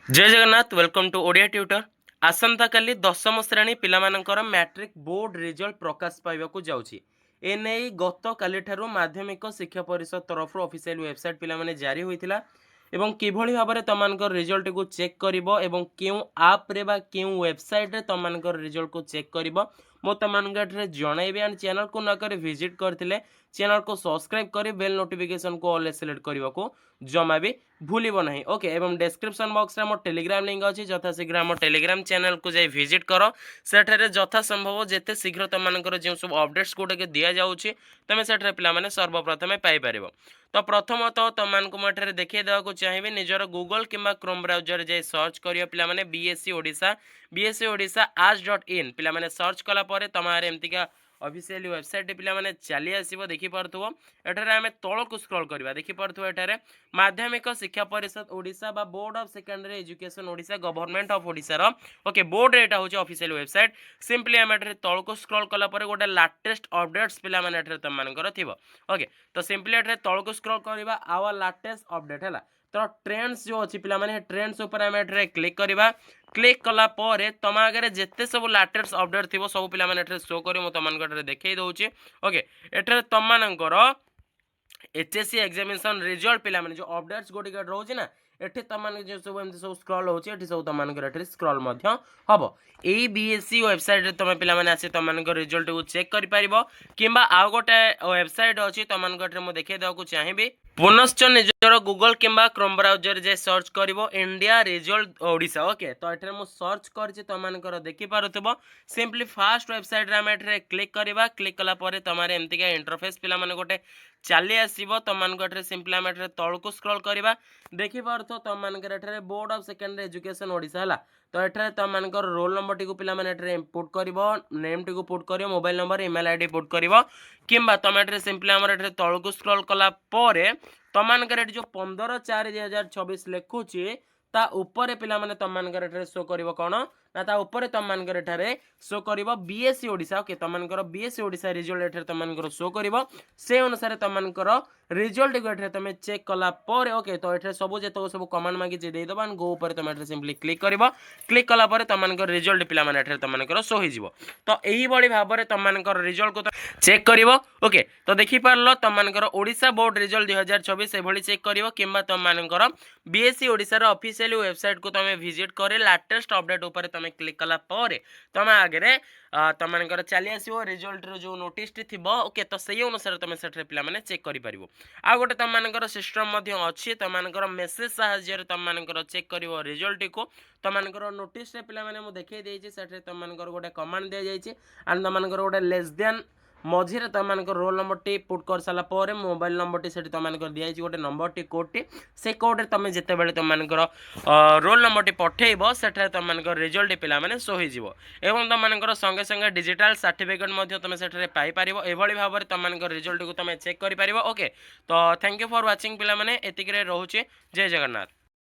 जय Jagannath welcome to Odia tutor. आसंता काली दशम श्रेणी पिलामानंकर मैट्रिक बोर्ड रिजल्ट प्रकाश पाइबाकू जाउछि। एने गत काली ठारू माध्यमिक शिक्षा परिषद तरफ ऑफिशियल वेबसाइट पिलामाने जारी होइतिला एवं किभଳି भाबरे तमानकर रिजल्ट को चेक करिवो एवं केउ ऐप रे बा केउ वेबसाइट रे तमानकर रिजल्ट को चेक करिवो मो तमानकर जणैबे एंड चैनल को न करे विजिट करथिले चैनल को सब्सक्राइब करी बेल नोटिफिकेशन को ऑल सिलेक्ट करने को जमा भी भूलिब नहीं। ओके एवं डिस्क्रिप्शन बॉक्स रे मोर टेलीग्राम लिंक अच्छी यथाशीघ्र आम टेलीग्राम चैनल को जाई विजिट कर सेठारे यथा संभव जेते शीघ्र तमनकर जो सब अपडेट्स गुटे दि जाऊँगी तुम से पे सर्वप्रथमे पाइपर। तो प्रथमतः तुमको मुझे देखिए देवाक चाहिए निजर गूगल किंबा क्रोम ब्राउजर जाए सर्च कर पे बीएससी ओडिशा आज.in पे सर्च कलापर तुम एमतीका ऑफिशियल वेबसाइट पे चली आसो देखिपु एठारे आम तल को स्क्रॉल करवा देखिपु एठारे माध्यमिक शिक्षा परिषद ओडिशा बा board of secondary education Odisha government of Odisha okay board एटा होची ऑफिशियल वेबसाइट। सिंपली आम एठारे तल को स्क्रॉल कला परे गोटे लेटेस्ट अपडेट्स पिला माने एठारे तुम मानकर थिबो। ओके तो सिंपली एठारे तल को स्क्रॉल करवा आवर लेटेस्ट अपडेट है तो ट्रेंड्स जो अच्छी पे ट्रेंड्स उपर आम एठारे क्लिक करवा क्लिक कला परे तुम आगे जिते सब लेटेस्ट अपडेट थी सब पे शो कर तुमको देखई दूसरी। ओके एठारे तुमकर एचएससी एग्जामिनेशन रिजल्ट पे जो अपडेट्स गोटे रोचे ना एठी तुमने जो सब एमती सब स्क्रॉल होची एठी सब तुमको स्क्रॉल हम यही बीएससी वेबसाइट रे तुम पे आसी तुमको रिजल्ट को चेक कर पारिबो किंबा आउ गोटे वेबसाइट अच्छी तुमको मुझे देखिए देवाक चाहिए पुनश्च निजर गूगल किंबा क्रोम ब्राउजर जे सर्च करिवो इंडिया रिजल्ट ओडिशा। ओके तो एठारे मु सर्च करछि तुमनकर देखि पारुथबो सिंपली फास्ट वेबसाइट रे हम एठारे क्लिक करबा क्लिक कला परे तमारे एमतिका इंटरफेस पिला माने गोटे चली आसीबो तुमनको एठारे सिंपली हम एठारे तळ को स्क्रॉल करबा देखि पारुथो तुमनकर एठारे board of secondary education Odisha हला तो एठारे तुमनकर रोल नंबर टी को पिला माने एठारे इनपुट करिवो नेम टी को पुट करिवो mobile number email ID put करिवो किंबा तुम एठारे सिंपली हमर एठारे तळ को स्क्रॉल कला परे तुमनकर जो 15/4/2026 लिखुची ता ऊपर पिला माने तुमनकर एठारे शो करिवो कोन ना ता ऊपर तुमनकर एठारे शो करिवो बीएससी ओडिशा। ओके तुमनकर बीएससी ओडिशा रिजल्ट एठारे तुमनकर शो करिवो से अनुसार तुमनकर रिजल्ट को एठारे तुम चेक कला परे। ओके तो एठारे सब जेतो सब कमांड मागी जे दे दबा गो ऊपर तुम एठारे सिंपली क्लिक करिवो क्लिक कला परे तुमनकर रिजल्ट पिला माने एठारे तुमनकर शो होई जिवो तो एही बडी भाबरे तुमनकर रिजल्ट को चेक करिवो। ओके तो देखि पारलो तुमनकर ओडिशा बोर्ड रिजल्ट 2024 एभली चेक करिवो किंबा तुमनकर बीएससी ओडिशा रो ऑफिशियल वेबसाइट को तुम विजिट करे लेटेस्ट अपडेट ऊपर तुम क्लिक कला परे तुम आगे तुमनकर चली आसो रिजल्ट रो जो नोटिस टी थिबो। ओके तो सही अनुसार तुम सेठरे पिला माने चेक करि परिबो आ गोटे तुमनकर सिस्टम मध्य अछि तुमनकर मेसेज साहाय्य तुमनकर चेक करिवो रिजल्ट को तुमनकर नोटिस रे पिला माने मु देखै देछि सेठरे तुमनकर गोटे कमांड दे जाइछि एंड तुमनकर गोटे लेस देन मझे तुमको रोल नंबर टी पुट कर सारापर मोबाइल नंबर टी से तुमको दिखाई गोटे नंबर टी कोड टी से कोड तुम जिते बड़े तुमको रोल नंबर टी पठेब से तुमको रिजल्ट पे शो हो तुमको संगे संगे डिजिटल सर्टिफिकेट तुम से पाइपर एभली भाव में तुमको रिजल्ट को तुम चेक कर। ओके तो थैंक यू फॉर वाचिंग पे एतिक रोचे। जय जगन्नाथ।